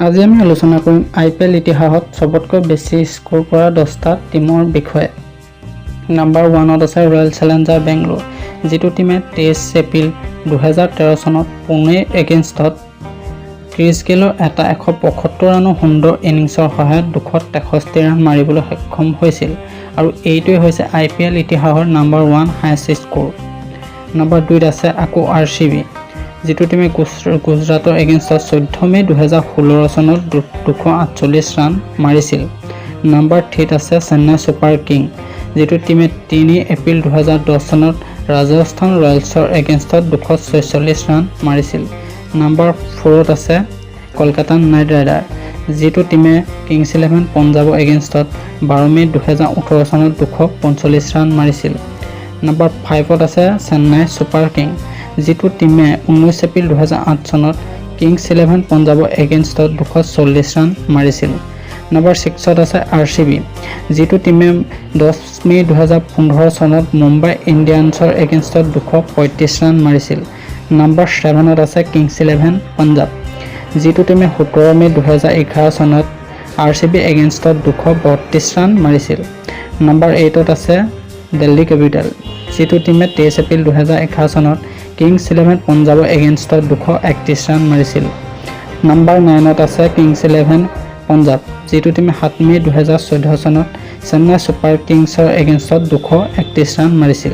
আজি আমি আলোচনা কৰিম IPL ইতিহাসত সবতকৈ বেছি স্কোৰ কৰা 10টা টিমৰ বিষয়ে। নাম্বাৰ 1ত আছে ৰয়েল চেলেঞ্জাৰ বেংগলোৰ, যিটো টিমে 23 এপ্ৰিল 2013 চনত পুনে এগেইনষ্টত ক্ৰিছ গেলৰ এটা 175 ৰানৰ সুন্দৰ ইনিংছৰ সহায়ত 263 ৰান মাৰিবলৈ সক্ষম হৈছিল আৰু এইটোৱে হৈছে IPL ইতিহাসৰ নাম্বাৰ 1 হাইয়েষ্ট স্কোৰ। নাম্বাৰ 2ত আছে আকৌ RCB, যিটো টিমে গুজৰাটৰ এগেইনষ্টত 14 মে 2016 চনত 248 ৰান মাৰিছিল। নাম্বাৰ 3ত আছে চেন্নাই ছুপাৰ কিং, যিটো টিমে 3 এপ্ৰিল 2010 চনত ৰাজস্থান ৰয়েলছৰ এগেইনষ্টত 246 ৰান মাৰিছিল। নাম্বাৰ 4ত আছে কলকাতা নাইট ৰাইডাৰ, যিটো টিমে কিংছ ইলেভেন পঞ্জাবৰ এগেইনষ্টত 12 মে 2018 চনত 245 ৰান মাৰিছিল। নাম্বাৰ 5ত আছে চেন্নাই ছুপাৰ কিং, যিটো টিমে 19 এপ্ৰিল 2008 চনত কিংছ ইলেভেন পঞ্জাবৰ এগেইনষ্টত 240 ৰান মাৰিছিল। নাম্বাৰ 6ত আছে RCB, যিটো টিমে 10 মে 2015 চনত মুম্বাই ইণ্ডিয়ানছৰ এগেইনষ্টত 235 ৰান মাৰিছিল। নাম্বাৰ 7ত আছে কিংছ ইলেভেন পঞ্জাব, যিটো টিমে 17 মে 2011 চনত RCB এগেইনষ্টত 232 ৰান মাৰিছিল। নাম্বাৰ 8ত আছে দিল্লী কেপিটেল, যিটো টিমে 23 এপ্ৰিল 2011 চনত কিংছ ইলেভেন পঞ্জাবৰ এগেইনষ্টত 231 ৰান মাৰিছিল। নাম্বাৰ 9ত আছে কিংছ ইলেভেন পঞ্জাব, যিটো টিমে 7 মে 2014 চনত চেন্নাই ছুপাৰ কিংছৰ এগেইনষ্টত 231 ৰান মাৰিছিল।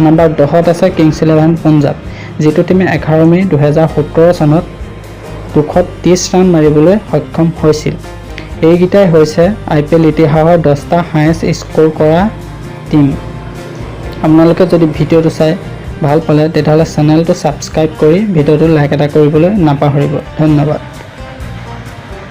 নাম্বাৰ 10ত আছে কিংছ ইলেভেন পঞ্জাব, যিটো টিমে 11 মে 2017 চনত 230 ৰান মাৰিবলৈ সক্ষম হৈছিল। এইকেইটাই হৈছে IPL ইতিহাসৰ 10টা হাইয়েষ্ট স্কোৰ কৰা টিম। আপোনালোকে যদি ভিডিঅ'টো চাই ভাল পালে তেতিয়াহ'লে চেনেলটো ছাবস্ক্ৰাইব কৰি ভিডিঅ'টো লাইক এটা কৰিবলৈ নাপাহৰিব। ধন্যবাদ।